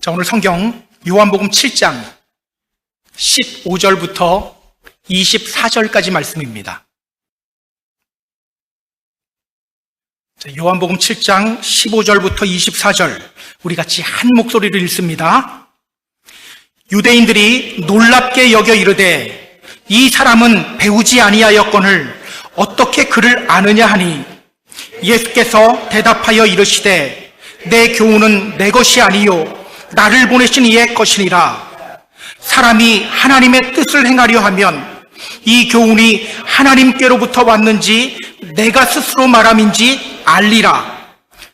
자, 오늘 성경 요한복음 7장 15절부터 24절까지 말씀입니다. 자, 요한복음 7장 15절부터 24절 우리 같이 한 목소리로 읽습니다. 유대인들이 놀랍게 여겨 이르되 이 사람은 배우지 아니하였거늘 어떻게 그를 아느냐 하니 예수께서 대답하여 이르시되 내 교훈은 내 것이 아니요 나를 보내신 이의 것이니라. 사람이 하나님의 뜻을 행하려 하면 이 교훈이 하나님께로부터 왔는지 내가 스스로 말함인지 알리라.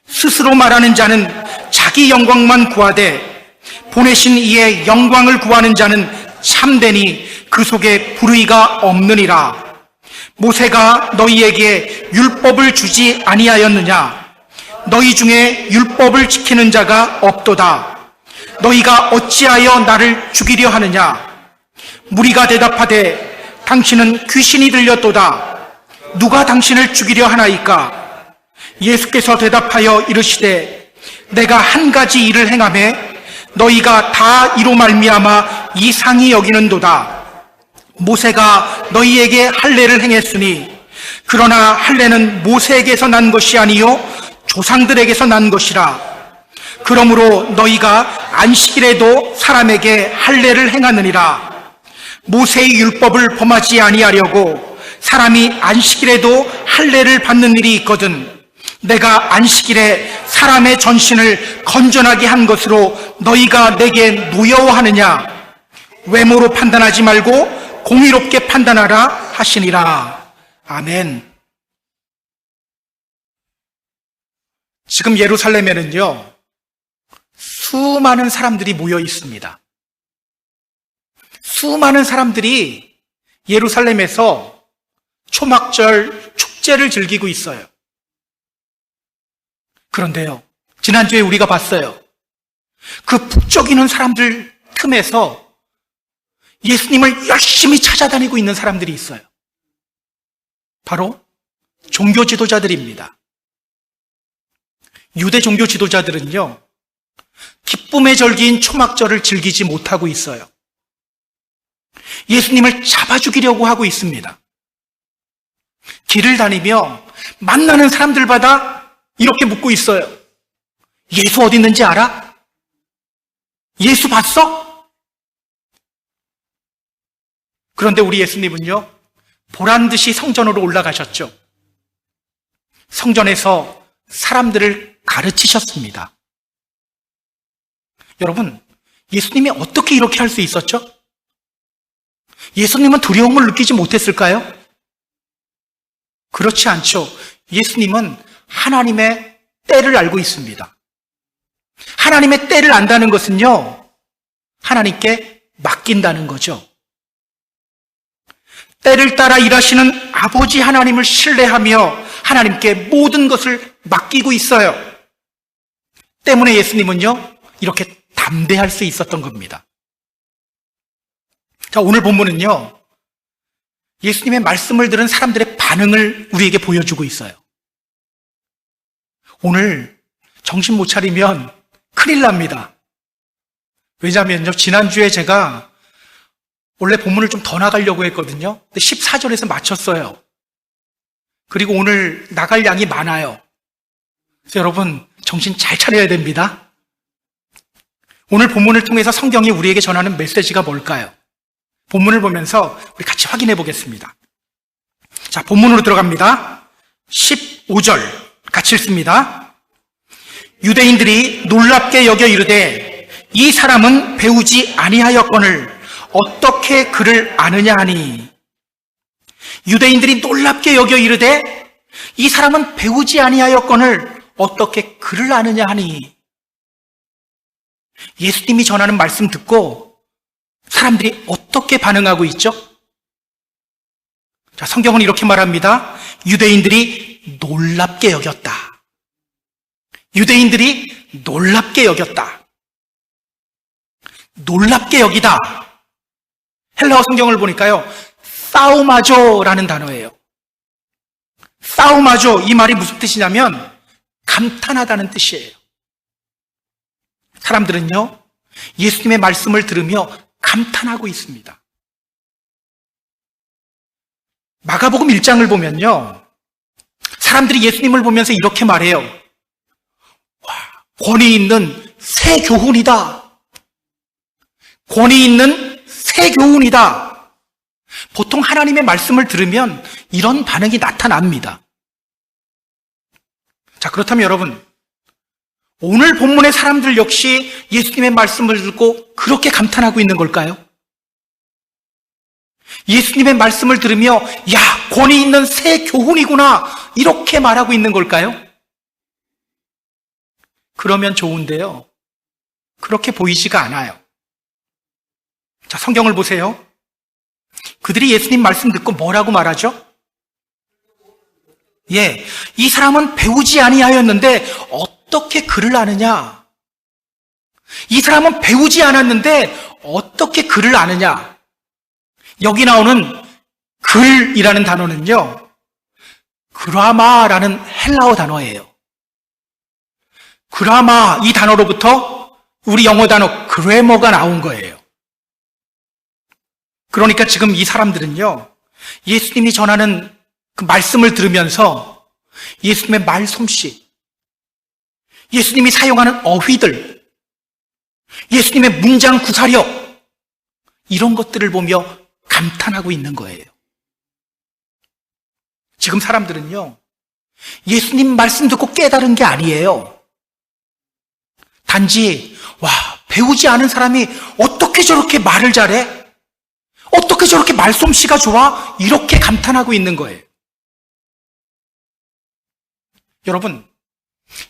스스로 말하는 자는 자기 영광만 구하되 보내신 이의 영광을 구하는 자는 참되니 그 속에 불의가 없느니라. 모세가 너희에게 율법을 주지 아니하였느냐? 너희 중에 율법을 지키는 자가 없도다. 너희가 어찌하여 나를 죽이려 하느냐? 무리가 대답하되 당신은 귀신이 들렸도다. 누가 당신을 죽이려 하나이까? 예수께서 대답하여 이르시되 내가 한 가지 일을 행하매 너희가 다 이로 말미암아 이상히 여기는도다. 모세가 너희에게 할례를 행했으니 그러나 할례는 모세에게서 난 것이 아니요 조상들에게서 난 것이라. 그러므로 너희가 안식일에도 사람에게 할례를 행하느니라. 모세의 율법을 범하지 아니하려고 사람이 안식일에도 할례를 받는 일이 있거든 내가 안식일에 사람의 전신을 건전하게 한 것으로 너희가 내게 노여워하느냐? 외모로 판단하지 말고 공의롭게 판단하라 하시니라. 아멘. 지금 예루살렘에는요 수많은 사람들이 모여 있습니다. 수많은 사람들이 예루살렘에서 초막절 축제를 즐기고 있어요. 그런데요, 지난주에 우리가 봤어요. 그 북적이는 사람들 틈에서 예수님을 열심히 찾아다니고 있는 사람들이 있어요. 바로 종교 지도자들입니다. 유대 종교 지도자들은요, 기쁨의 절기인 초막절을 즐기지 못하고 있어요. 예수님을 잡아 죽이려고 하고 있습니다. 길을 다니며 만나는 사람들마다 이렇게 묻고 있어요. 예수 어디 있는지 알아? 예수 봤어? 그런데 우리 예수님은요, 보란듯이 성전으로 올라가셨죠. 성전에서 사람들을 가르치셨습니다. 여러분, 예수님이 어떻게 이렇게 할 수 있었죠? 예수님은 두려움을 느끼지 못했을까요? 그렇지 않죠. 예수님은 하나님의 때를 알고 있습니다. 하나님의 때를 안다는 것은요, 하나님께 맡긴다는 거죠. 때를 따라 일하시는 아버지 하나님을 신뢰하며 하나님께 모든 것을 맡기고 있어요. 때문에 예수님은요, 이렇게 담대할 수 있었던 겁니다. 자, 오늘 본문은요, 예수님의 말씀을 들은 사람들의 반응을 우리에게 보여주고 있어요. 오늘 정신 못 차리면 큰일 납니다. 왜냐하면요, 지난주에 제가 원래 본문을 좀 더 나가려고 했거든요. 근데 14절에서 마쳤어요. 그리고 오늘 나갈 양이 많아요. 그래서 여러분, 정신 잘 차려야 됩니다. 오늘 본문을 통해서 성경이 우리에게 전하는 메시지가 뭘까요? 본문을 보면서 우리 같이 확인해 보겠습니다. 자, 본문으로 들어갑니다. 15절 같이 읽습니다. 유대인들이 놀랍게 여겨 이르되 이 사람은 배우지 아니하였거늘 어떻게 그를 아느냐 하니. 유대인들이 놀랍게 여겨 이르되 이 사람은 배우지 아니하였거늘 어떻게 그를 아느냐 하니. 예수님이 전하는 말씀 듣고 사람들이 어떻게 반응하고 있죠? 자, 성경은 이렇게 말합니다. 유대인들이 놀랍게 여겼다. 유대인들이 놀랍게 여겼다. 놀랍게 여기다. 헬라어 성경을 보니까요, 사우마조라는 단어예요. 사우마조, 이 말이 무슨 뜻이냐면 감탄하다는 뜻이에요. 사람들은요, 예수님의 말씀을 들으며 감탄하고 있습니다. 마가복음 1장을 보면요, 사람들이 예수님을 보면서 이렇게 말해요. 와, 권위 있는 새 교훈이다. 권위 있는 새 교훈이다. 보통 하나님의 말씀을 들으면 이런 반응이 나타납니다. 자, 그렇다면 여러분, 오늘 본문의 사람들 역시 예수님의 말씀을 듣고 그렇게 감탄하고 있는 걸까요? 예수님의 말씀을 들으며 야, 권위 있는 새 교훈이구나, 이렇게 말하고 있는 걸까요? 그러면 좋은데요, 그렇게 보이지가 않아요. 자, 성경을 보세요. 그들이 예수님 말씀 듣고 뭐라고 말하죠? 예, 이 사람은 배우지 아니하였는데 어떻게 글을 아느냐? 이 사람은 배우지 않았는데 어떻게 글을 아느냐? 여기 나오는 글이라는 단어는요, 그라마라는 헬라어 단어예요. 그라마, 이 단어로부터 우리 영어 단어 그래머가 나온 거예요. 그러니까 지금 이 사람들은요, 예수님이 전하는 그 말씀을 들으면서 예수님의 말솜씨, 예수님이 사용하는 어휘들, 예수님의 문장 구사력, 이런 것들을 보며 감탄하고 있는 거예요. 지금 사람들은요, 예수님 말씀 듣고 깨달은 게 아니에요. 단지 와, 배우지 않은 사람이 어떻게 저렇게 말을 잘해? 어떻게 저렇게 말솜씨가 좋아? 이렇게 감탄하고 있는 거예요. 여러분,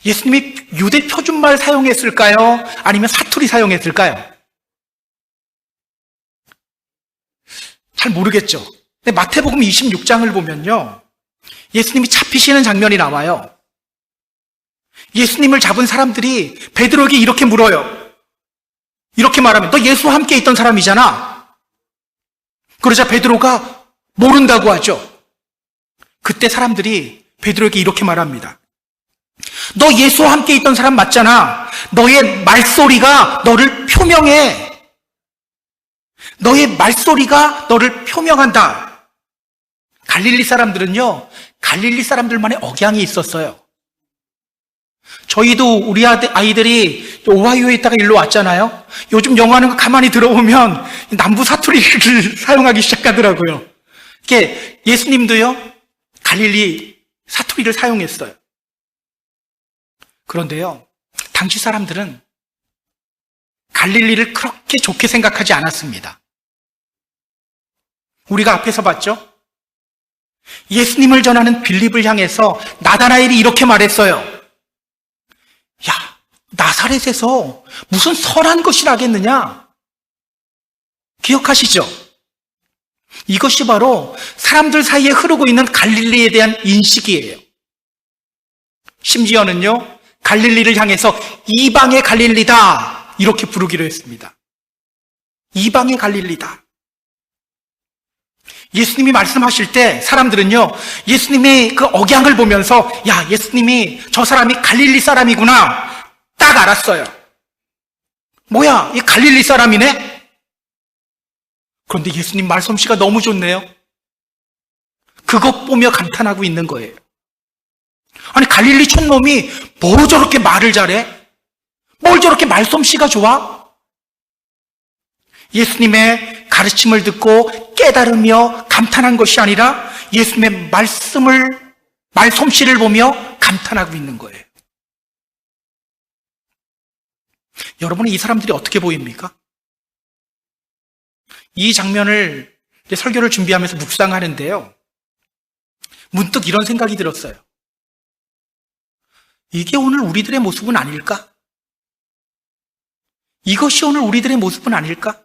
예수님이 유대 표준말 사용했을까요? 아니면 사투리 사용했을까요? 잘 모르겠죠. 근데 마태복음 26장을 보면요, 예수님이 잡히시는 장면이 나와요. 예수님을 잡은 사람들이 베드로에게 이렇게 물어요. 이렇게 말하면 너 예수와 함께 있던 사람이잖아. 그러자 베드로가 모른다고 하죠. 그때 사람들이 베드로에게 이렇게 말합니다. 너 예수와 함께 있던 사람 맞잖아. 너의 말소리가 너를 표명해. 너의 말소리가 너를 표명한다. 갈릴리 사람들은요, 갈릴리 사람들만의 억양이 있었어요. 저희도 우리 아이들이 오하이오에 있다가 일로 왔잖아요. 요즘 영화하는 거 가만히 들어보면 남부 사투리를 사용하기 시작하더라고요. 이게 예수님도요, 갈릴리 사투리를 사용했어요. 그런데요, 당시 사람들은 갈릴리를 그렇게 좋게 생각하지 않았습니다. 우리가 앞에서 봤죠? 예수님을 전하는 빌립을 향해서 나다나엘이 이렇게 말했어요. 야, 나사렛에서 무슨 선한 것이 나겠느냐? 기억하시죠? 이것이 바로 사람들 사이에 흐르고 있는 갈릴리에 대한 인식이에요. 심지어는요, 갈릴리를 향해서 이방의 갈릴리다, 이렇게 부르기로 했습니다. 이방의 갈릴리다. 예수님이 말씀하실 때 사람들은요, 예수님의 그 억양을 보면서 야, 예수님이 저 사람이 갈릴리 사람이구나 딱 알았어요. 뭐야, 이 갈릴리 사람이네? 그런데 예수님 말솜씨가 너무 좋네요. 그것 보며 감탄하고 있는 거예요. 아니, 갈릴리 촌놈이 뭐 저렇게 말을 잘해? 뭘 저렇게 말솜씨가 좋아? 예수님의 가르침을 듣고 깨달으며 감탄한 것이 아니라 예수님의 말솜씨를 보며 감탄하고 있는 거예요. 여러분은 이 사람들이 어떻게 보입니까? 이 장면을 설교를 준비하면서 묵상하는데요, 문득 이런 생각이 들었어요. 이게 오늘 우리들의 모습은 아닐까? 이것이 오늘 우리들의 모습은 아닐까?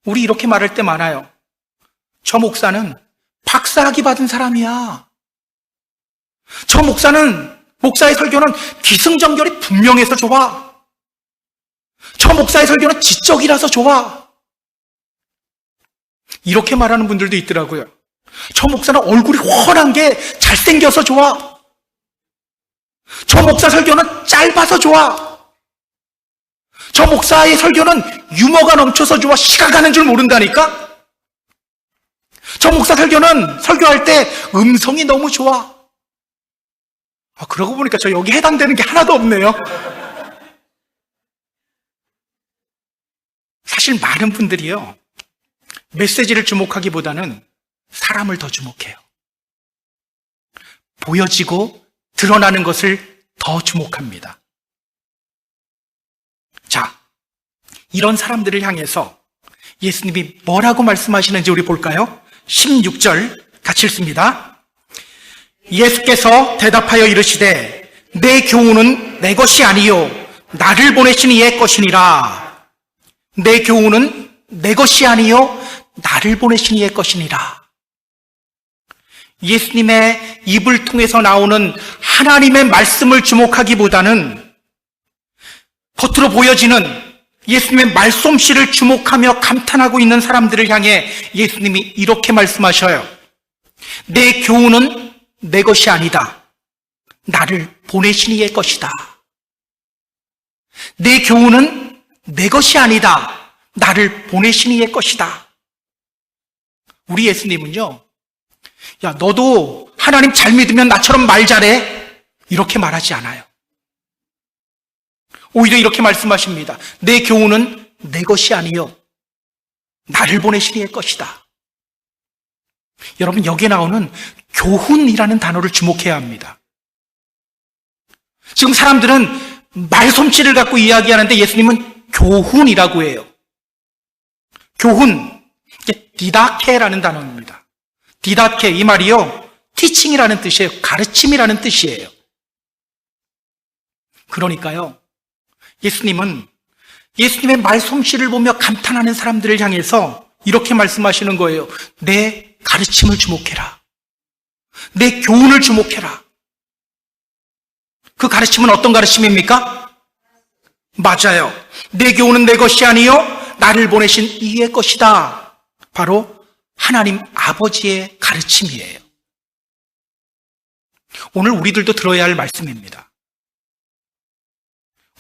우리 이렇게 말할 때 많아요. 저 목사는 박사학위 받은 사람이야. 저 목사의 설교는 기승전결이 분명해서 좋아. 저 목사의 설교는 지적이라서 좋아. 이렇게 말하는 분들도 있더라고요. 저 목사는 얼굴이 훤한 게 잘생겨서 좋아. 저 목사 설교는 짧아서 좋아. 저 목사의 설교는 유머가 넘쳐서 좋아 시간 가는 줄 모른다니까? 저 목사 설교는 설교할 때 음성이 너무 좋아. 그러고 보니까 저 여기 해당되는 게 하나도 없네요. 사실 많은 분들이요, 메시지를 주목하기보다는 사람을 더 주목해요. 보여지고 드러나는 것을 더 주목합니다. 자, 이런 사람들을 향해서 예수님이 뭐라고 말씀하시는지 우리 볼까요? 16절 같이 읽습니다. 예수께서 대답하여 이르시되 내 교훈은 내 것이 아니요 나를 보내신 이의 것이니라. 내 교훈은 내 것이 아니요 나를 보내신 이의 것이니라. 예수님의 입을 통해서 나오는 하나님의 말씀을 주목하기보다는 겉으로 보여지는 예수님의 말솜씨를 주목하며 감탄하고 있는 사람들을 향해 예수님이 이렇게 말씀하셔요. 내 교훈은 내 것이 아니다. 나를 보내신 이의 것이다. 내 교훈은 내 것이 아니다. 나를 보내신 이의 것이다. 우리 예수님은요, 야, 너도 하나님 잘 믿으면 나처럼 말 잘해. 이렇게 말하지 않아요. 오히려 이렇게 말씀하십니다. 내 교훈은 내 것이 아니요 나를 보내신 이의 것이다. 여러분, 여기에 나오는 교훈이라는 단어를 주목해야 합니다. 지금 사람들은 말솜씨를 갖고 이야기하는데 예수님은 교훈이라고 해요. 교훈, 이게 디다케라는 단어입니다. 디다케, 이 말이요, 티칭이라는 뜻이에요. 가르침이라는 뜻이에요. 그러니까요, 예수님은 예수님의 말솜씨를 보며 감탄하는 사람들을 향해서 이렇게 말씀하시는 거예요. 내 가르침을 주목해라. 내 교훈을 주목해라. 그 가르침은 어떤 가르침입니까? 맞아요. 내 교훈은 내 것이 아니요 나를 보내신 이의 것이다. 바로 하나님 아버지의 가르침이에요. 오늘 우리들도 들어야 할 말씀입니다.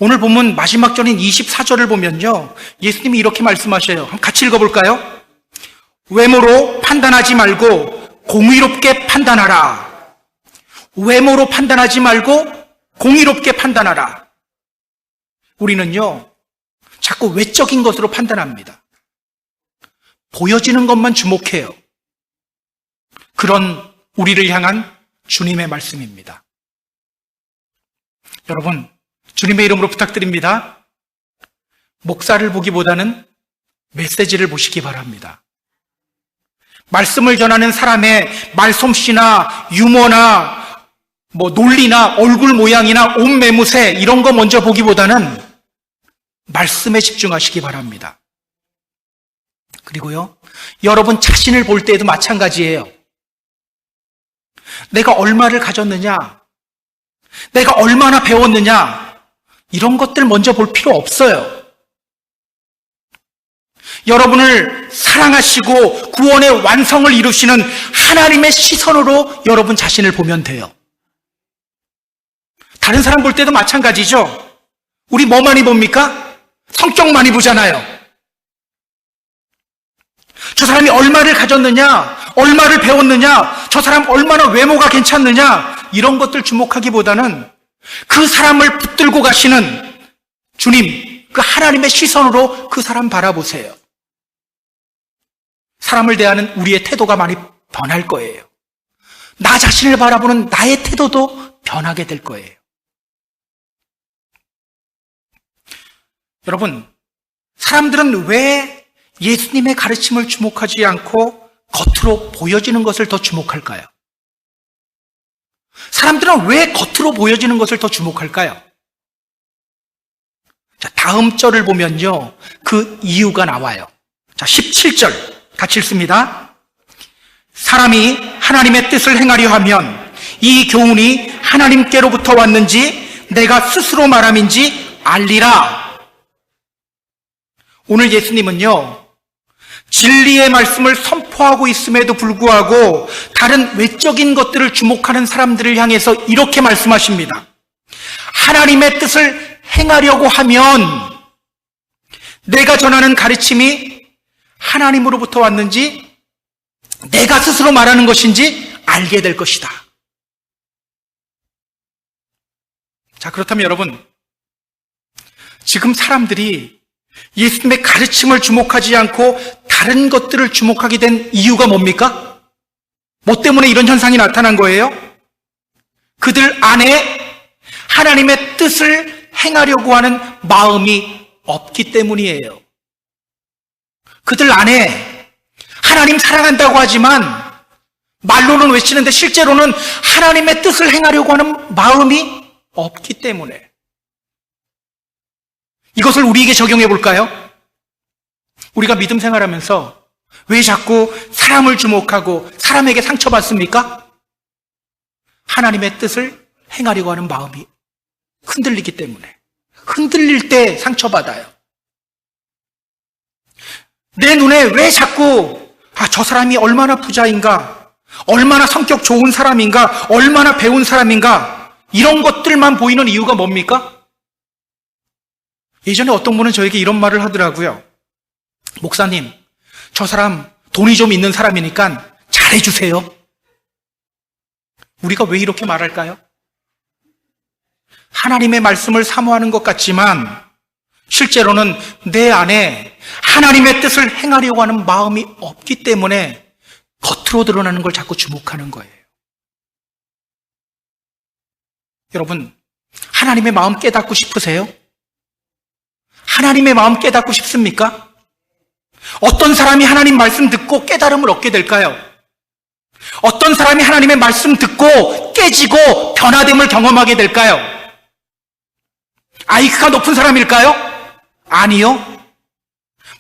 오늘 본문 마지막 절인 24절을 보면요, 예수님이 이렇게 말씀하셔요. 한번 같이 읽어볼까요? 외모로 판단하지 말고 공의롭게 판단하라. 외모로 판단하지 말고 공의롭게 판단하라. 우리는요, 자꾸 외적인 것으로 판단합니다. 보여지는 것만 주목해요. 그런 우리를 향한 주님의 말씀입니다. 여러분, 주님의 이름으로 부탁드립니다. 목사를 보기보다는 메시지를 보시기 바랍니다. 말씀을 전하는 사람의 말솜씨나 유머나 논리나 얼굴 모양이나 옷 매무새 이런 거 먼저 보기보다는 말씀에 집중하시기 바랍니다. 그리고요, 여러분 자신을 볼 때에도 마찬가지예요. 내가 얼마를 가졌느냐, 내가 얼마나 배웠느냐, 이런 것들 먼저 볼 필요 없어요. 여러분을 사랑하시고 구원의 완성을 이루시는 하나님의 시선으로 여러분 자신을 보면 돼요. 다른 사람 볼 때도 마찬가지죠. 우리 뭐 많이 봅니까? 성격 많이 보잖아요. 저 사람이 얼마를 가졌느냐, 얼마를 배웠느냐, 저 사람 얼마나 외모가 괜찮느냐, 이런 것들 주목하기보다는 그 사람을 붙들고 가시는 주님, 그 하나님의 시선으로 그 사람 바라보세요. 사람을 대하는 우리의 태도가 많이 변할 거예요. 나 자신을 바라보는 나의 태도도 변하게 될 거예요. 여러분, 사람들은 왜 예수님의 가르침을 주목하지 않고 겉으로 보여지는 것을 더 주목할까요? 사람들은 왜 겉으로 보여지는 것을 더 주목할까요? 자, 다음 절을 보면요, 그 이유가 나와요. 자, 17절 같이 읽습니다. 사람이 하나님의 뜻을 행하려 하면 이 교훈이 하나님께로부터 왔는지 내가 스스로 말함인지 알리라. 오늘 예수님은요, 진리의 말씀을 선포하고 있음에도 불구하고 다른 외적인 것들을 주목하는 사람들을 향해서 이렇게 말씀하십니다. 하나님의 뜻을 행하려고 하면 내가 전하는 가르침이 하나님으로부터 왔는지 내가 스스로 말하는 것인지 알게 될 것이다. 자, 그렇다면 여러분, 지금 사람들이 예수님의 가르침을 주목하지 않고 다른 것들을 주목하게 된 이유가 뭡니까? 뭐 때문에 이런 현상이 나타난 거예요? 그들 안에 하나님의 뜻을 행하려고 하는 마음이 없기 때문이에요. 그들 안에 하나님 사랑한다고 하지만 말로는 외치는데 실제로는 하나님의 뜻을 행하려고 하는 마음이 없기 때문에. 이것을 우리에게 적용해 볼까요? 우리가 믿음 생활하면서 왜 자꾸 사람을 주목하고 사람에게 상처받습니까? 하나님의 뜻을 행하려고 하는 마음이 흔들리기 때문에. 흔들릴 때 상처받아요. 내 눈에 왜 자꾸 저 사람이 얼마나 부자인가, 얼마나 성격 좋은 사람인가, 얼마나 배운 사람인가, 이런 것들만 보이는 이유가 뭡니까? 예전에 어떤 분은 저에게 이런 말을 하더라고요. 목사님, 저 사람 돈이 좀 있는 사람이니까 잘해주세요. 우리가 왜 이렇게 말할까요? 하나님의 말씀을 사모하는 것 같지만 실제로는 내 안에 하나님의 뜻을 행하려고 하는 마음이 없기 때문에 겉으로 드러나는 걸 자꾸 주목하는 거예요. 여러분, 하나님의 마음 깨닫고 싶으세요? 하나님의 마음 깨닫고 싶습니까? 어떤 사람이 하나님 말씀 듣고 깨달음을 얻게 될까요? 어떤 사람이 하나님의 말씀 듣고 깨지고 변화됨을 경험하게 될까요? IQ가 높은 사람일까요? 아니요.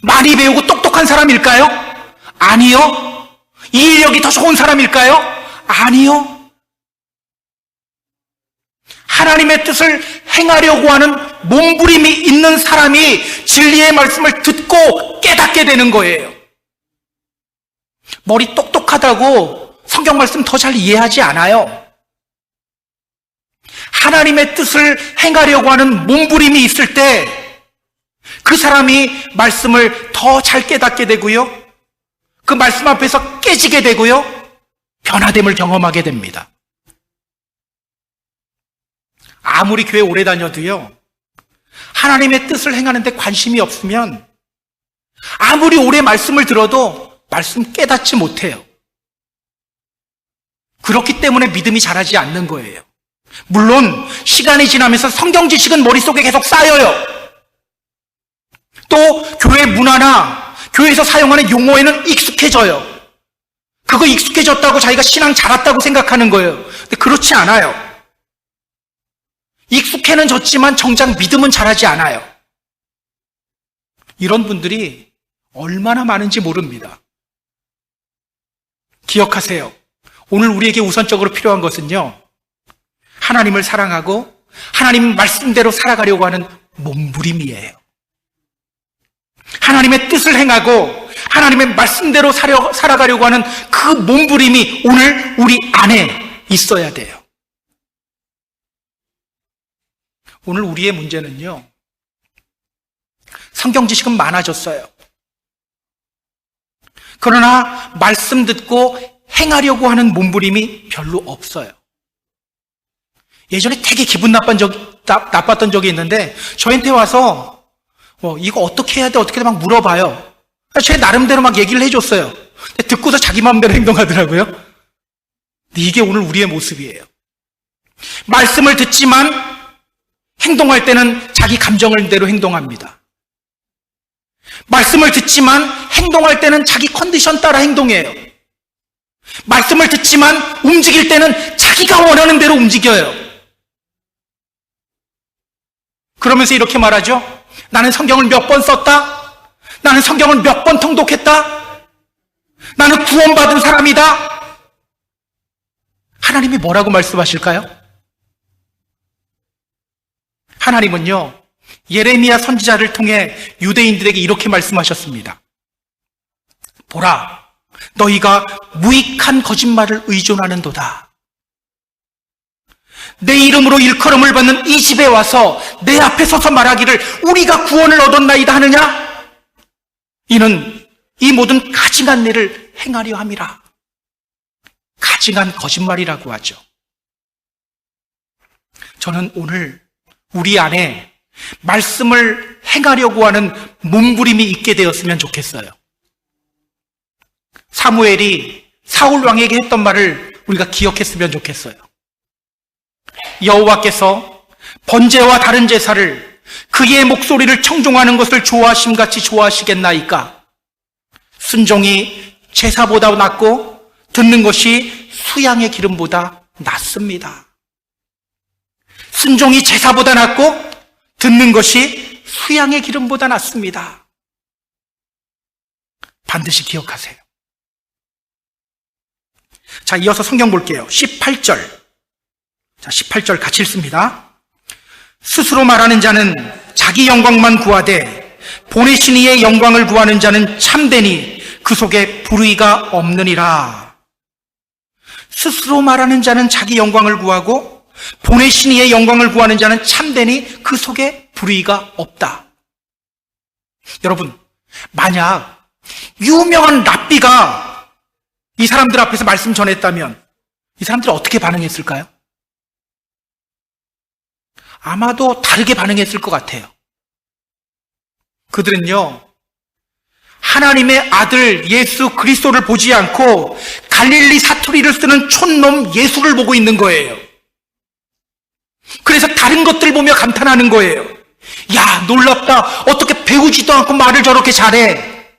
많이 배우고 똑똑한 사람일까요? 아니요. 이해력이 더 좋은 사람일까요? 아니요. 하나님의 뜻을 행하려고 하는 몸부림이 있는 사람이 진리의 말씀을 듣고 깨닫게 되는 거예요. 머리 똑똑하다고 성경 말씀 더 잘 이해하지 않아요. 하나님의 뜻을 행하려고 하는 몸부림이 있을 때 그 사람이 말씀을 더 잘 깨닫게 되고요. 그 말씀 앞에서 깨지게 되고요. 변화됨을 경험하게 됩니다. 아무리 교회 오래 다녀도요, 하나님의 뜻을 행하는 데 관심이 없으면 아무리 오래 말씀을 들어도 말씀 깨닫지 못해요. 그렇기 때문에 믿음이 자라지 않는 거예요. 물론 시간이 지나면서 성경 지식은 머릿속에 계속 쌓여요. 또 교회 문화나 교회에서 사용하는 용어에는 익숙해져요. 그거 익숙해졌다고 자기가 신앙 자랐다고 생각하는 거예요. 근데 그렇지 않아요. 익숙해는 졌지만 정작 믿음은 자라지 않아요. 이런 분들이 얼마나 많은지 모릅니다. 기억하세요. 오늘 우리에게 우선적으로 필요한 것은요, 하나님을 사랑하고 하나님 말씀대로 살아가려고 하는 몸부림이에요. 하나님의 뜻을 행하고 하나님의 말씀대로 살아가려고 하는 그 몸부림이 오늘 우리 안에 있어야 돼요. 오늘 우리의 문제는요, 성경 지식은 많아졌어요. 그러나 말씀 듣고 행하려고 하는 몸부림이 별로 없어요. 예전에 되게 기분 나빴던 적이 있는데 저한테 와서 이거 어떻게 해야 돼? 어떻게 돼? 막 물어봐요. 제 나름대로 막 얘기를 해줬어요. 근데 듣고서 자기 마음대로 행동하더라고요. 근데 이게 오늘 우리의 모습이에요. 말씀을 듣지만 행동할 때는 자기 감정대로 행동합니다. 말씀을 듣지만 행동할 때는 자기 컨디션 따라 행동해요. 말씀을 듣지만 움직일 때는 자기가 원하는 대로 움직여요. 그러면서 이렇게 말하죠. 나는 성경을 몇 번 썼다. 나는 성경을 몇 번 통독했다. 나는 구원받은 사람이다. 하나님이 뭐라고 말씀하실까요? 하나님은요, 예레미야 선지자를 통해 유대인들에게 이렇게 말씀하셨습니다. 보라, 너희가 무익한 거짓말을 의존하는도다. 내 이름으로 일컬음을 받는 이 집에 와서 내 앞에 서서 말하기를 우리가 구원을 얻었나이다 하느냐? 이는 이 모든 가증한 일을 행하려 함이라. 가증한 거짓말이라고 하죠. 저는 오늘 우리 안에 말씀을 행하려고 하는 몸부림이 있게 되었으면 좋겠어요. 사무엘이 사울 왕에게 했던 말을 우리가 기억했으면 좋겠어요. 여호와께서 번제와 다른 제사를 그의 목소리를 청종하는 것을 좋아하심같이 좋아하시겠나이까? 순종이 제사보다 낫고 듣는 것이 수양의 기름보다 낫습니다. 순종이 제사보다 낫고 듣는 것이 수양의 기름보다 낫습니다. 반드시 기억하세요. 자, 이어서 성경 볼게요. 18절. 자, 18절 같이 읽습니다. 스스로 말하는 자는 자기 영광만 구하되 보내신 이의 영광을 구하는 자는 참되니 그 속에 불의가 없느니라. 스스로 말하는 자는 자기 영광을 구하고 보내신 이의 영광을 구하는 자는 참되니 그 속에 불의가 없다. 여러분, 만약 유명한 랍비가 이 사람들 앞에서 말씀 전했다면 이 사람들이 어떻게 반응했을까요? 아마도 다르게 반응했을 것 같아요. 그들은요, 하나님의 아들 예수 그리스도를 보지 않고 갈릴리 사투리를 쓰는 촌놈 예수를 보고 있는 거예요. 그래서 다른 것들 보며 감탄하는 거예요. 야, 놀랍다. 어떻게 배우지도 않고 말을 저렇게 잘해.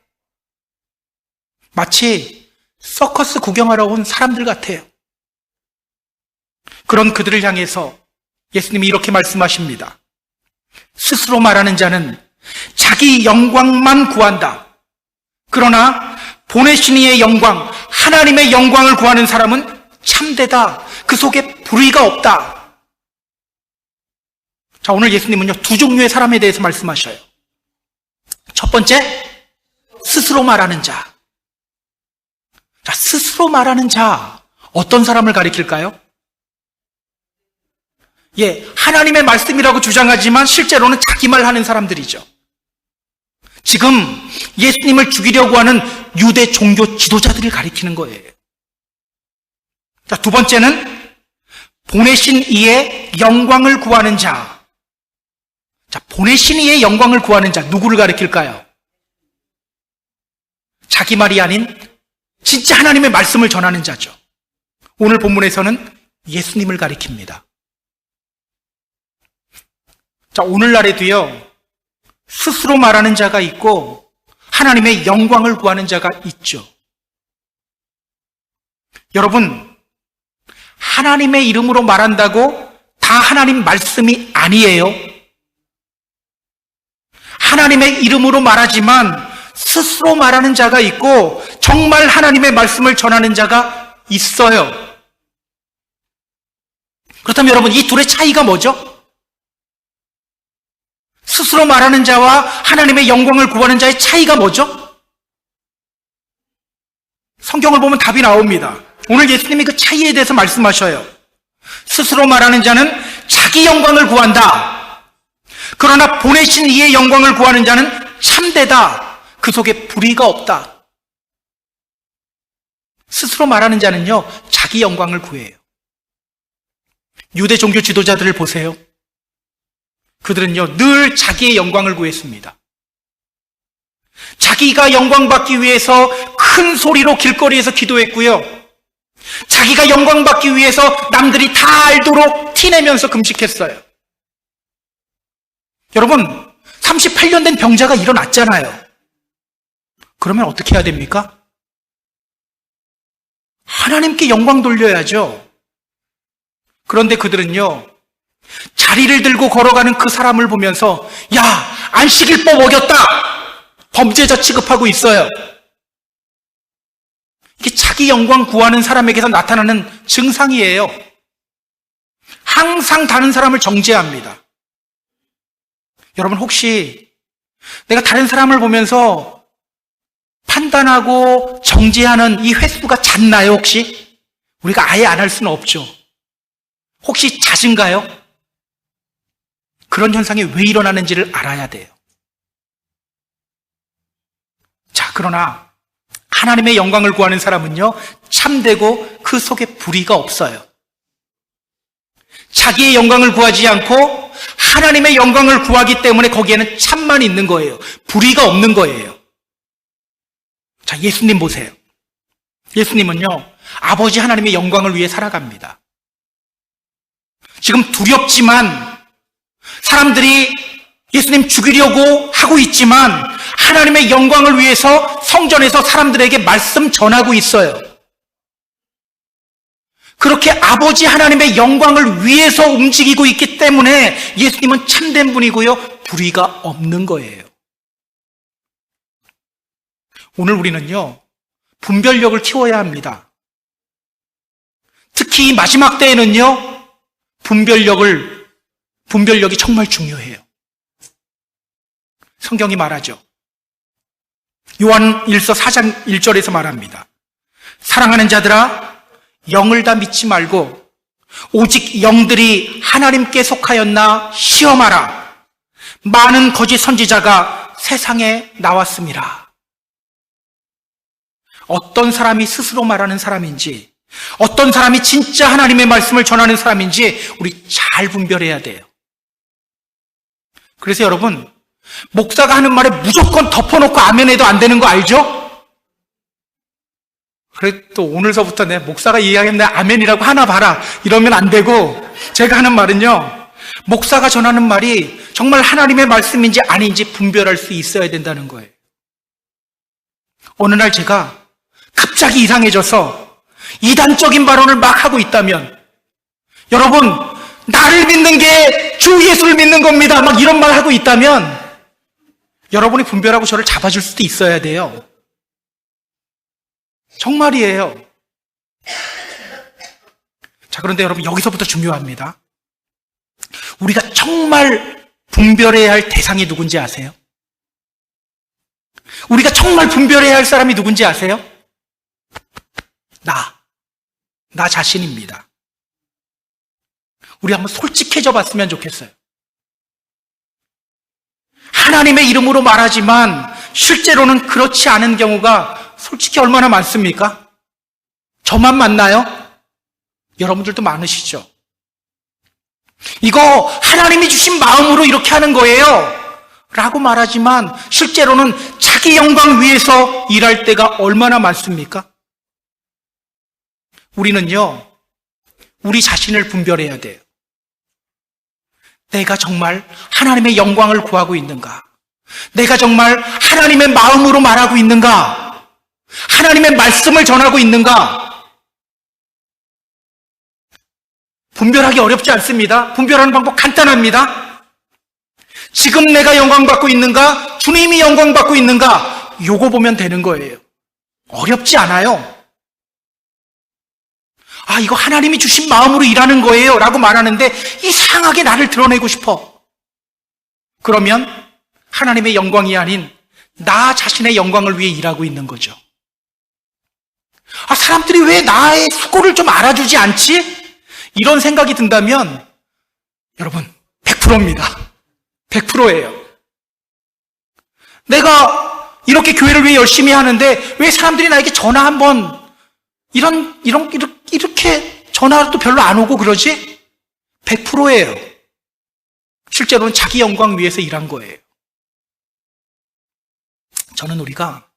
마치 서커스 구경하러 온 사람들 같아요. 그런 그들을 향해서 예수님이 이렇게 말씀하십니다. 스스로 말하는 자는 자기 영광만 구한다. 그러나 보내신 이의 영광, 하나님의 영광을 구하는 사람은 참되다. 그 속에 불의가 없다. 자, 오늘 예수님은요, 두 종류의 사람에 대해서 말씀하셔요. 첫 번째, 스스로 말하는 자. 자, 스스로 말하는 자, 어떤 사람을 가리킬까요? 예, 하나님의 말씀이라고 주장하지만 실제로는 자기 말 하는 사람들이죠. 지금 예수님을 죽이려고 하는 유대 종교 지도자들을 가리키는 거예요. 자, 두 번째는 보내신 이의 영광을 구하는 자. 자, 보내신 이의 영광을 구하는 자, 누구를 가리킬까요? 자기 말이 아닌 진짜 하나님의 말씀을 전하는 자죠. 오늘 본문에서는 예수님을 가리킵니다. 자, 오늘날에도요, 스스로 말하는 자가 있고 하나님의 영광을 구하는 자가 있죠. 여러분, 하나님의 이름으로 말한다고 다 하나님 말씀이 아니에요. 하나님의 이름으로 말하지만 스스로 말하는 자가 있고 정말 하나님의 말씀을 전하는 자가 있어요. 그렇다면 여러분, 이 둘의 차이가 뭐죠? 스스로 말하는 자와 하나님의 영광을 구하는 자의 차이가 뭐죠? 성경을 보면 답이 나옵니다. 오늘 예수님이 그 차이에 대해서 말씀하셔요. 스스로 말하는 자는 자기 영광을 구한다. 그러나 보내신 이의 영광을 구하는 자는 참되다. 그 속에 불의가 없다. 스스로 말하는 자는요, 자기 영광을 구해요. 유대 종교 지도자들을 보세요. 그들은요, 늘 자기의 영광을 구했습니다. 자기가 영광받기 위해서 큰 소리로 길거리에서 기도했고요. 자기가 영광받기 위해서 남들이 다 알도록 티내면서 금식했어요. 여러분, 38년 된 병자가 일어났잖아요. 그러면 어떻게 해야 됩니까? 하나님께 영광 돌려야죠. 그런데 그들은요, 자리를 들고 걸어가는 그 사람을 보면서 야, 안식일법 어겼다! 범죄자 취급하고 있어요. 이게 자기 영광 구하는 사람에게서 나타나는 증상이에요. 항상 다른 사람을 정죄합니다. 여러분, 혹시 내가 다른 사람을 보면서 판단하고 정죄하는 이 횟수가 잦나요, 혹시? 우리가 아예 안 할 수는 없죠. 혹시 잦은가요? 그런 현상이 왜 일어나는지를 알아야 돼요. 그러나 하나님의 영광을 구하는 사람은요, 참되고 그 속에 불의가 없어요. 자기의 영광을 구하지 않고 하나님의 영광을 구하기 때문에 거기에는 참만 있는 거예요. 불의가 없는 거예요. 자, 예수님 보세요. 예수님은요, 아버지 하나님의 영광을 위해 살아갑니다. 지금 두렵지만 사람들이 예수님 죽이려고 하고 있지만 하나님의 영광을 위해서 성전에서 사람들에게 말씀 전하고 있어요. 그렇게 아버지 하나님의 영광을 위해서 움직이고 있기 때문에 예수님은 참된 분이고요, 불의가 없는 거예요. 오늘 우리는요, 분별력을 키워야 합니다. 특히 마지막 때에는요, 분별력이 정말 중요해요. 성경이 말하죠. 요한 1서 4장 1절에서 말합니다. 사랑하는 자들아, 영을 다 믿지 말고 오직 영들이 하나님께 속하였나 시험하라. 많은 거짓 선지자가 세상에 나왔습니다. 어떤 사람이 스스로 말하는 사람인지, 어떤 사람이 진짜 하나님의 말씀을 전하는 사람인지 우리 잘 분별해야 돼요. 그래서 여러분, 목사가 하는 말에 무조건 덮어놓고 아멘해도 안 되는 거 알죠? 그래, 또 오늘서부터 내 목사가 이야기했는데 아멘이라고 하나 봐라 이러면 안 되고, 제가 하는 말은요, 목사가 전하는 말이 정말 하나님의 말씀인지 아닌지 분별할 수 있어야 된다는 거예요. 어느 날 제가 갑자기 이상해져서 이단적인 발언을 막 하고 있다면, 여러분, 나를 믿는 게 주 예수를 믿는 겁니다 막 이런 말 하고 있다면 여러분이 분별하고 저를 잡아줄 수도 있어야 돼요. 정말이에요. 자, 그런데 여러분, 여기서부터 중요합니다. 우리가 정말 분별해야 할 대상이 누군지 아세요? 우리가 정말 분별해야 할 사람이 누군지 아세요? 나 자신입니다. 우리 한번 솔직해져 봤으면 좋겠어요. 하나님의 이름으로 말하지만 실제로는 그렇지 않은 경우가 솔직히 얼마나 많습니까? 저만 맞나요? 여러분들도 많으시죠? 이거 하나님이 주신 마음으로 이렇게 하는 거예요 라고 말하지만 실제로는 자기 영광 위해서 일할 때가 얼마나 많습니까? 우리는요, 우리 자신을 분별해야 돼요. 내가 정말 하나님의 영광을 구하고 있는가? 내가 정말 하나님의 마음으로 말하고 있는가? 하나님의 말씀을 전하고 있는가? 분별하기 어렵지 않습니다. 분별하는 방법 간단합니다. 지금 내가 영광받고 있는가? 주님이 영광받고 있는가? 요거 보면 되는 거예요. 어렵지 않아요. 아, 이거 하나님이 주신 마음으로 일하는 거예요 라고 말하는데 이상하게 나를 드러내고 싶어. 그러면 하나님의 영광이 아닌 나 자신의 영광을 위해 일하고 있는 거죠. 아, 사람들이 왜 나의 수고를 좀 알아주지 않지? 이런 생각이 든다면 여러분, 100%입니다. 100%예요. 내가 이렇게 교회를 위해 열심히 하는데 왜 사람들이 나에게 전화 한번 이렇게 전화도 별로 안 오고 그러지? 100%예요. 실제로는 자기 영광 위해서 일한 거예요. 저는 우리가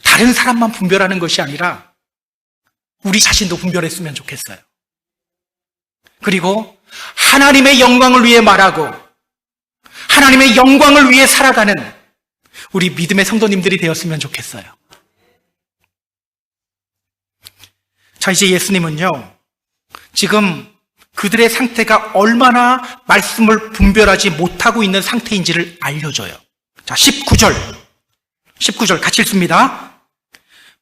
다른 사람만 분별하는 것이 아니라 우리 자신도 분별했으면 좋겠어요. 그리고 하나님의 영광을 위해 말하고 하나님의 영광을 위해 살아가는 우리 믿음의 성도님들이 되었으면 좋겠어요. 자, 이제 예수님은요, 지금 그들의 상태가 얼마나 말씀을 분별하지 못하고 있는 상태인지를 알려줘요. 자, 19절 같이 읽습니다.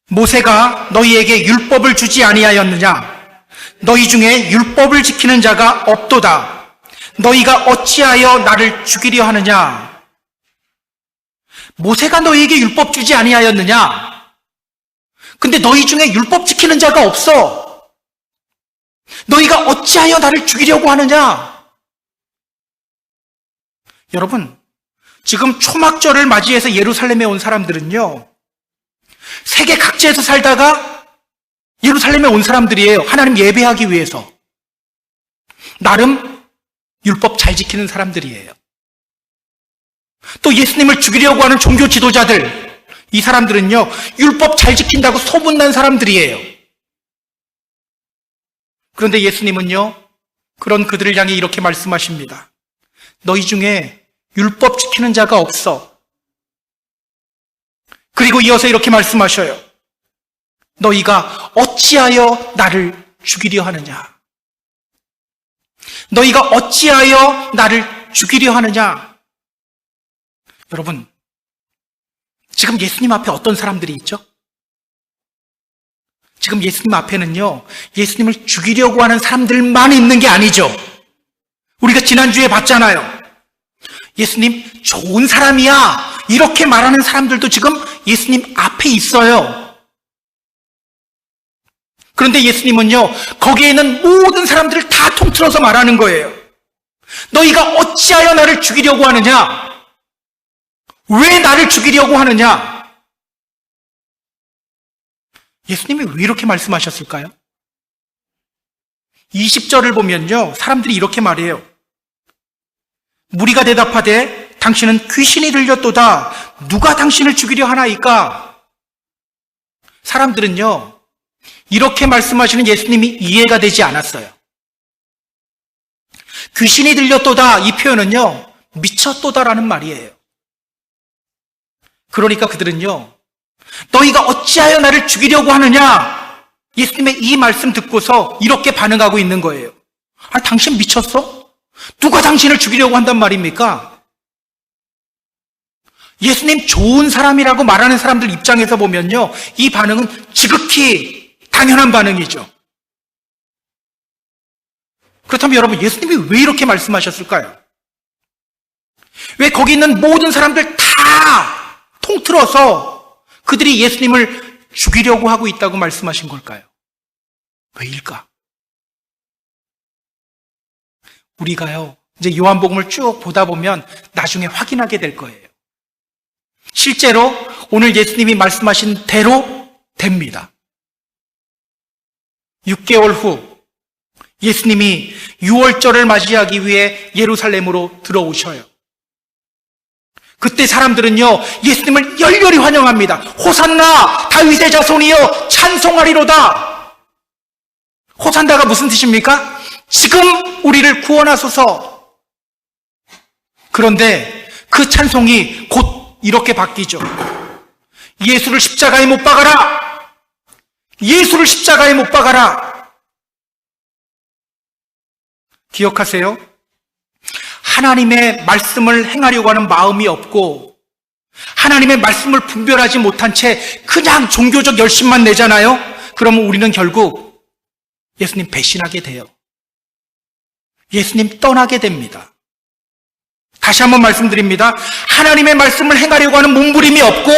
모세가 너희에게 율법을 주지 아니하였느냐? 너희 중에 율법을 지키는 자가 없도다. 너희가 어찌하여 나를 죽이려 하느냐? 모세가 너희에게 율법 주지 아니하였느냐? 근데 너희 중에 율법 지키는 자가 없어. 너희가 어찌하여 나를 죽이려고 하느냐? 여러분, 지금 초막절을 맞이해서 예루살렘에 온 사람들은요, 세계 각지에서 살다가 예루살렘에 온 사람들이에요. 하나님 예배하기 위해서. 나름 율법 잘 지키는 사람들이에요. 또 예수님을 죽이려고 하는 종교 지도자들, 이 사람들은요, 율법 잘 지킨다고 소문난 사람들이에요. 그런데 예수님은요, 그런 그들을 향해 이렇게 말씀하십니다. 너희 중에 율법 지키는 자가 없어. 그리고 이어서 이렇게 말씀하셔요. 너희가 어찌하여 나를 죽이려 하느냐? 너희가 어찌하여 나를 죽이려 하느냐? 여러분, 지금 예수님 앞에 어떤 사람들이 있죠? 지금 예수님 앞에는요, 예수님을 죽이려고 하는 사람들만 있는 게 아니죠. 우리가 지난주에 봤잖아요. 예수님 좋은 사람이야, 이렇게 말하는 사람들도 지금 예수님 앞에 있어요. 그런데 예수님은요, 거기에 있는 모든 사람들을 다 통틀어서 말하는 거예요. 너희가 어찌하여 나를 죽이려고 하느냐? 왜 나를 죽이려고 하느냐? 예수님이 왜 이렇게 말씀하셨을까요? 20절을 보면요, 사람들이 이렇게 말해요. 무리가 대답하되 당신은 귀신이 들렸도다. 누가 당신을 죽이려 하나이까? 사람들은요, 이렇게 말씀하시는 예수님이 이해가 되지 않았어요. 귀신이 들렸도다, 이 표현은요, 미쳤도다라는 말이에요. 그러니까 그들은요, 너희가 어찌하여 나를 죽이려고 하느냐? 예수님의 이 말씀 듣고서 이렇게 반응하고 있는 거예요. 아, 당신 미쳤어? 누가 당신을 죽이려고 한단 말입니까? 예수님 좋은 사람이라고 말하는 사람들 입장에서 보면요, 이 반응은 지극히 당연한 반응이죠. 그렇다면 여러분, 예수님이 왜 이렇게 말씀하셨을까요? 왜 거기 있는 모든 사람들 다 통틀어서 그들이 예수님을 죽이려고 하고 있다고 말씀하신 걸까요? 왜일까? 우리가요, 이제 요한복음을 쭉 보다 보면 나중에 확인하게 될 거예요. 실제로 오늘 예수님이 말씀하신 대로 됩니다. 6개월 후 예수님이 유월절을 맞이하기 위해 예루살렘으로 들어오셔요. 그때 사람들은요, 예수님을 열렬히 환영합니다. 호산나 다윗의 자손이여 찬송하리로다. 호산나가 무슨 뜻입니까? 지금 우리를 구원하소서. 그런데 그 찬송이 곧 이렇게 바뀌죠. 예수를 십자가에 못 박아라. 예수를 십자가에 못 박아라. 기억하세요? 하나님의 말씀을 행하려고 하는 마음이 없고 하나님의 말씀을 분별하지 못한 채 그냥 종교적 열심만 내잖아요. 그러면 우리는 결국 예수님 배신하게 돼요. 예수님 떠나게 됩니다. 다시 한번 말씀드립니다. 하나님의 말씀을 행하려고 하는 몸부림이 없고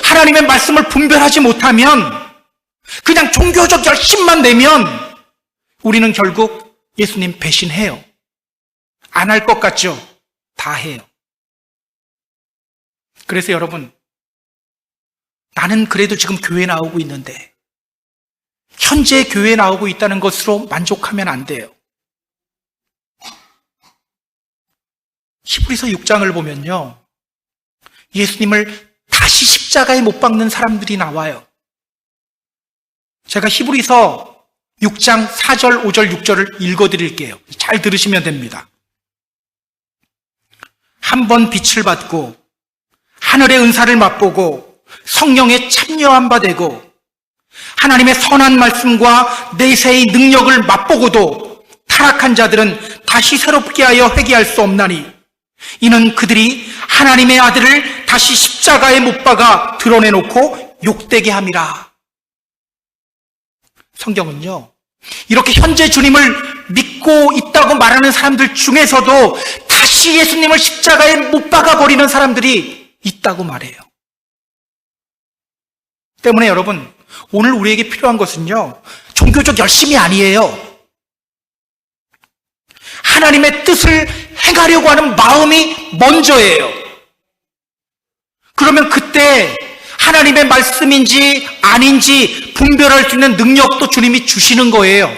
하나님의 말씀을 분별하지 못하면 그냥 종교적 열심만 내면 우리는 결국 예수님 배신해요. 안 할 것 같죠? 다 해요. 그래서 여러분, 나는 그래도 지금 교회 나오고 있는데 현재 교회에 나오고 있다는 것으로 만족하면 안 돼요. 히브리서 6장을 보면요, 예수님을 다시 십자가에 못 박는 사람들이 나와요. 제가 히브리서 6장 4절, 5절, 6절을 읽어드릴게요. 잘 들으시면 됩니다. 한 번 빛을 받고 하늘의 은사를 맛보고 성령에 참여한 바 되고 하나님의 선한 말씀과 내세의 능력을 맛보고도 타락한 자들은 다시 새롭게 하여 회개할 수 없나니 이는 그들이 하나님의 아들을 다시 십자가에 못 박아 드러내놓고 욕되게 함이라. 성경은요, 이렇게 현재 주님을 믿고 있다고 말하는 사람들 중에서도 다시 예수님을 십자가에 못 박아버리는 사람들이 있다고 말해요. 때문에 여러분, 오늘 우리에게 필요한 것은요, 종교적 열심이 아니에요. 하나님의 뜻을 행하려고 하는 마음이 먼저예요. 그러면 그때 하나님의 말씀인지 아닌지 분별할 수 있는 능력도 주님이 주시는 거예요.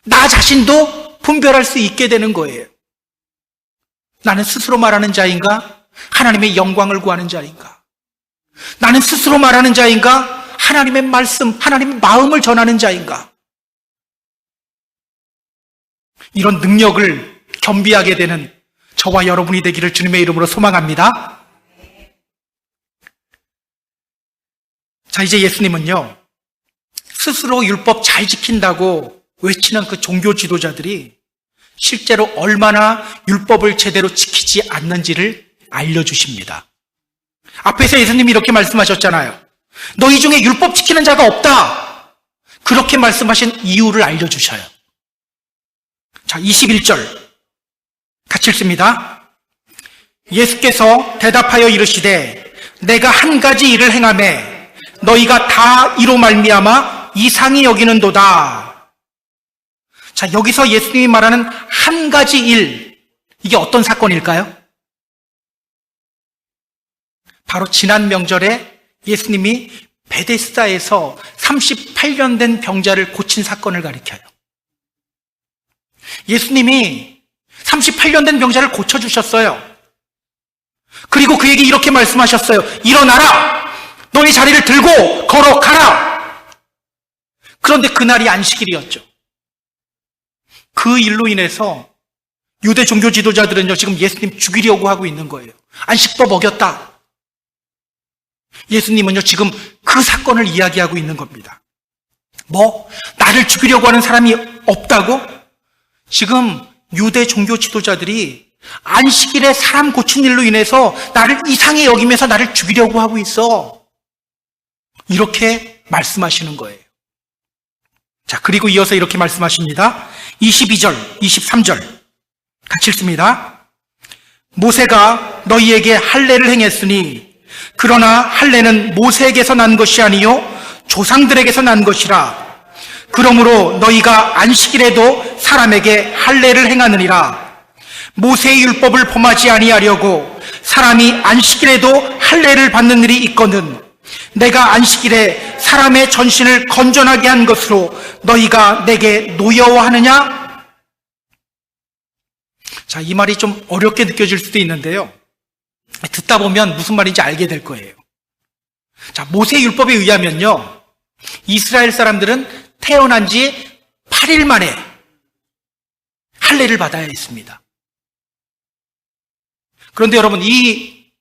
나 자신도 분별할 수 있게 되는 거예요. 나는 스스로 말하는 자인가? 하나님의 영광을 구하는 자인가? 나는 스스로 말하는 자인가? 하나님의 말씀, 하나님의 마음을 전하는 자인가? 이런 능력을 겸비하게 되는 저와 여러분이 되기를 주님의 이름으로 소망합니다. 자, 이제 예수님은요, 스스로 율법 잘 지킨다고 외치는 그 종교 지도자들이 실제로 얼마나 율법을 제대로 지키지 않는지를 알려주십니다. 앞에서 예수님이 이렇게 말씀하셨잖아요. 너희 중에 율법 지키는 자가 없다. 그렇게 말씀하신 이유를 알려주셔요. 자, 21절 같이 읽습니다. 예수께서 대답하여 이르시되 내가 한 가지 일을 행하매 너희가 다 이로 말미암아 이상히 여기는도다. 자, 여기서 예수님이 말하는 한 가지 일, 이게 어떤 사건일까요? 바로 지난 명절에 예수님이 베데스다에서 38년 된 병자를 고친 사건을 가리켜요. 예수님이 38년 된 병자를 고쳐주셨어요. 그리고 그에게 이렇게 말씀하셨어요. 일어나라! 너의 자리를 들고 걸어가라! 그런데 그날이 안식일이었죠. 그 일로 인해서 유대 종교 지도자들은요, 지금 예수님 죽이려고 하고 있는 거예요. 안식법 어겼다. 예수님은요, 지금 그 사건을 이야기하고 있는 겁니다. 뭐? 나를 죽이려고 하는 사람이 없다고? 지금 유대 종교 지도자들이 안식일에 사람 고친 일로 인해서 나를 이상히 여기면서 나를 죽이려고 하고 있어. 이렇게 말씀하시는 거예요. 자, 그리고 이어서 이렇게 말씀하십니다. 22절, 23절 같이 읽습니다. 모세가 너희에게 할례를 행했으니 그러나 할례는 모세에게서 난 것이 아니요 조상들에게서 난 것이라. 그러므로 너희가 안식일에도 사람에게 할례를 행하느니라. 모세의 율법을 범하지 아니하려고 사람이 안식일에도 할례를 받는 일이 있거든 내가 안식일에 사람의 전신을 건전하게 한 것으로 너희가 내게 노여워하느냐? 자, 이 말이 좀 어렵게 느껴질 수도 있는데요. 듣다 보면 무슨 말인지 알게 될 거예요. 자, 모세 율법에 의하면요, 이스라엘 사람들은 태어난 지 8일 만에 할례를 받아야 했습니다. 그런데 여러분, 이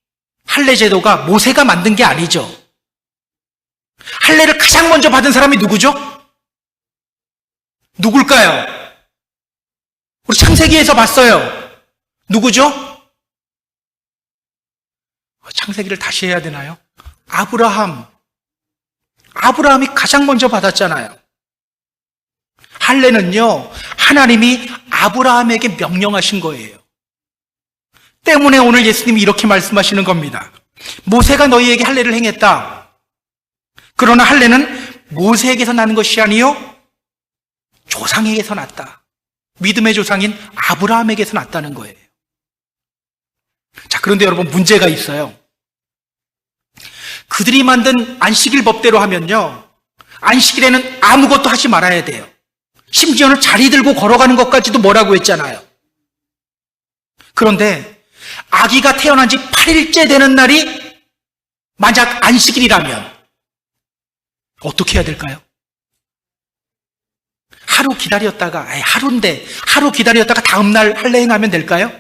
할례 제도가 모세가 만든 게 아니죠. 할례를 가장 먼저 받은 사람이 누구죠? 누굴까요? 우리 창세기에서 봤어요. 누구죠? 창세기를 다시 해야 되나요? 아브라함이 가장 먼저 받았잖아요. 할례는요, 하나님이 아브라함에게 명령하신 거예요. 때문에 오늘 예수님이 이렇게 말씀하시는 겁니다. 모세가 너희에게 할례를 행했다. 그러나 할례는 모세에게서 나는 것이 아니요 조상에게서 났다. 믿음의 조상인 아브라함에게서 났다는 거예요. 자, 그런데 여러분, 문제가 있어요. 그들이 만든 안식일 법대로 하면요, 안식일에는 아무것도 하지 말아야 돼요. 심지어는 자리 들고 걸어가는 것까지도 뭐라고 했잖아요. 그런데 아기가 태어난 지 8일째 되는 날이 만약 안식일이라면 어떻게 해야 될까요? 하루 기다렸다가, 하루 기다렸다가 다음날 할례 행하면 될까요?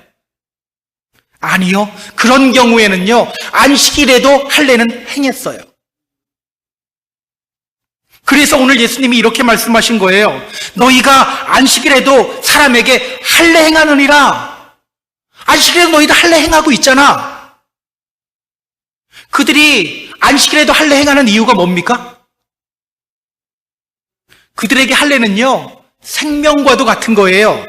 아니요. 그런 경우에는요, 안식일에도 할례는 행했어요. 그래서 오늘 예수님이 이렇게 말씀하신 거예요. 너희가 안식일에도 사람에게 할례 행하느니라. 안식일에도 너희들 할례 행하고 있잖아. 그들이 안식일에도 할례 행하는 이유가 뭡니까? 그들에게 할례는요, 생명과도 같은 거예요.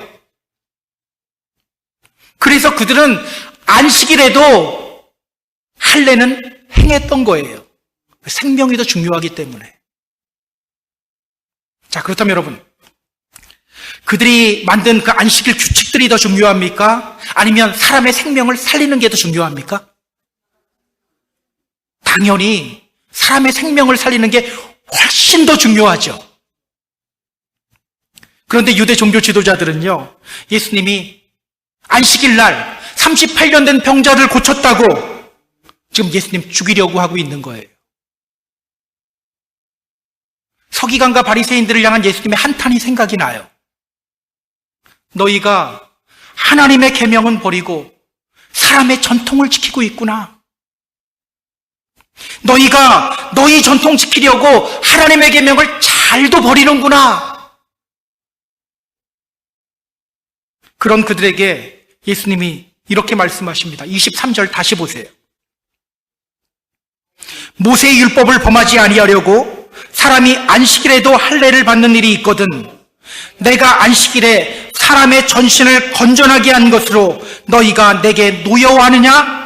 그래서 그들은 안식일에도 할례는 행했던 거예요. 생명이 더 중요하기 때문에. 자, 그렇다면 여러분, 그들이 만든 그 안식일 규칙들이 더 중요합니까? 아니면 사람의 생명을 살리는 게 더 중요합니까? 당연히 사람의 생명을 살리는 게 훨씬 더 중요하죠. 그런데 유대 종교 지도자들은요, 예수님이 안식일 날 38년 된 병자를 고쳤다고 지금 예수님 죽이려고 하고 있는 거예요. 서기관과 바리새인들을 향한 예수님의 한탄이 생각이 나요. 너희가 하나님의 계명은 버리고 사람의 전통을 지키고 있구나. 너희가 너희 전통 지키려고 하나님의 계명을 잘도 버리는구나. 그런 그들에게 예수님이 이렇게 말씀하십니다. 23절 다시 보세요. 모세의 율법을 범하지 아니하려고 사람이 안식일에도 할례를 받는 일이 있거든 내가 안식일에 사람의 전신을 건전하게 한 것으로 너희가 내게 노여워하느냐?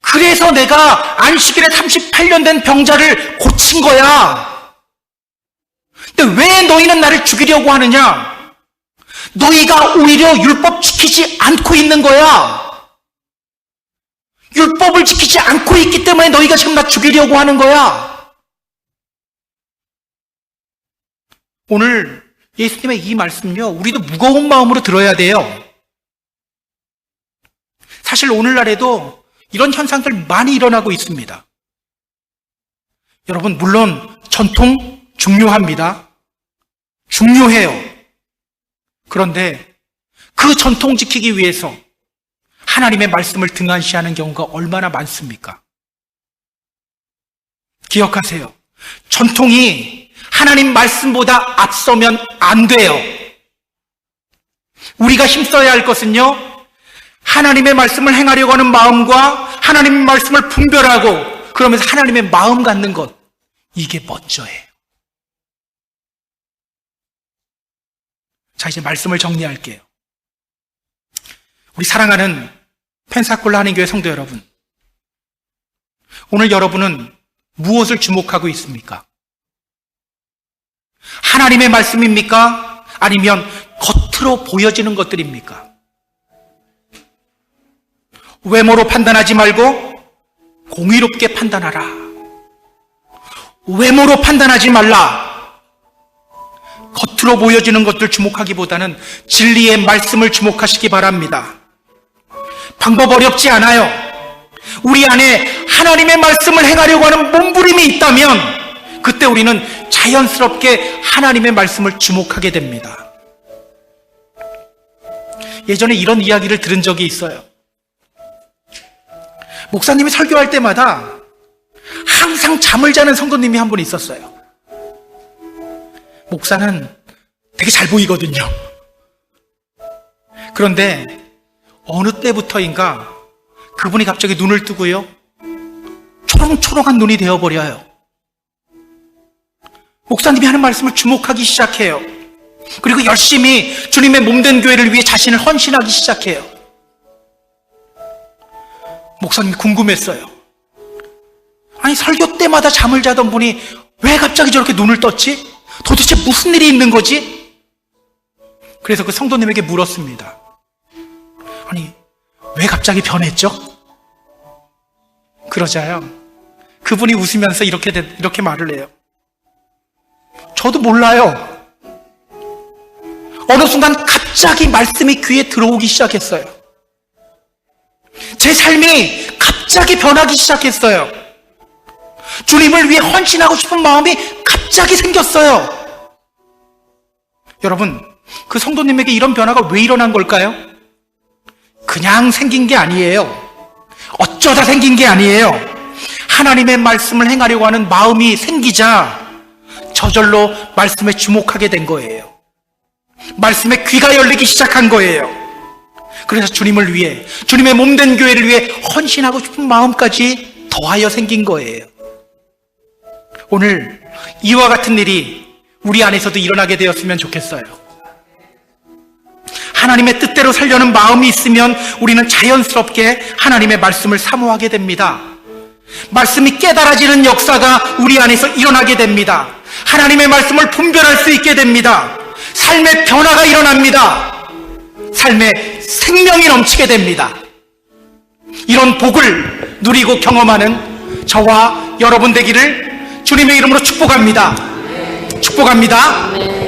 그래서 내가 안식일에 38년 된 병자를 고친 거야. 근데 왜 너희는 나를 죽이려고 하느냐? 너희가 오히려 율법 지키지 않고 있는 거야. 율법을 지키지 않고 있기 때문에 너희가 지금 나 죽이려고 하는 거야. 오늘 예수님의 이 말씀요, 우리도 무거운 마음으로 들어야 돼요. 사실 오늘날에도 이런 현상들 많이 일어나고 있습니다. 여러분, 물론 전통 중요합니다. 중요해요. 그런데 그 전통 지키기 위해서 하나님의 말씀을 등한시하는 경우가 얼마나 많습니까? 기억하세요. 전통이 하나님 말씀보다 앞서면 안 돼요. 우리가 힘써야 할 것은요, 하나님의 말씀을 행하려고 하는 마음과 하나님의 말씀을 분별하고 그러면서 하나님의 마음 갖는 것, 이게 먼저예요. 자, 이제 말씀을 정리할게요. 우리 사랑하는 펜사콜라 한인교회 성도 여러분, 오늘 여러분은 무엇을 주목하고 있습니까? 하나님의 말씀입니까? 아니면 겉으로 보여지는 것들입니까? 외모로 판단하지 말고 공의롭게 판단하라. 외모로 판단하지 말라. 겉으로 보여지는 것들 주목하기보다는 진리의 말씀을 주목하시기 바랍니다. 방법 어렵지 않아요. 우리 안에 하나님의 말씀을 행하려고 하는 몸부림이 있다면 그때 우리는 자연스럽게 하나님의 말씀을 주목하게 됩니다. 예전에 이런 이야기를 들은 적이 있어요. 목사님이 설교할 때마다 항상 잠을 자는 성도님이 한 분 있었어요. 목사는 되게 잘 보이거든요. 그런데 어느 때부터인가 그분이 갑자기 눈을 뜨고요, 초롱초롱한 눈이 되어버려요. 목사님이 하는 말씀을 주목하기 시작해요. 그리고 열심히 주님의 몸된 교회를 위해 자신을 헌신하기 시작해요. 목사님이 궁금했어요. 아니, 설교 때마다 잠을 자던 분이 왜 갑자기 저렇게 눈을 떴지? 도대체 무슨 일이 있는 거지? 그래서 그 성도님에게 물었습니다. 아니, 왜 갑자기 변했죠? 그러자요, 그분이 웃으면서 이렇게 말을 해요. 저도 몰라요. 어느 순간 갑자기 말씀이 귀에 들어오기 시작했어요. 제 삶이 갑자기 변하기 시작했어요. 주님을 위해 헌신하고 싶은 마음이 갑자기 생겼어요. 여러분, 그 성도님에게 이런 변화가 왜 일어난 걸까요? 그냥 생긴 게 아니에요. 어쩌다 생긴 게 아니에요. 하나님의 말씀을 행하려고 하는 마음이 생기자 저절로 말씀에 주목하게 된 거예요. 말씀에 귀가 열리기 시작한 거예요. 그래서 주님을 위해, 주님의 몸된 교회를 위해 헌신하고 싶은 마음까지 더하여 생긴 거예요. 오늘 이와 같은 일이 우리 안에서도 일어나게 되었으면 좋겠어요. 하나님의 뜻대로 살려는 마음이 있으면 우리는 자연스럽게 하나님의 말씀을 사모하게 됩니다. 말씀이 깨달아지는 역사가 우리 안에서 일어나게 됩니다. 하나님의 말씀을 분별할 수 있게 됩니다. 삶의 변화가 일어납니다. 삶의 생명이 넘치게 됩니다. 이런 복을 누리고 경험하는 저와 여러분 되기를 주님의 이름으로 축복합니다. 축복합니다.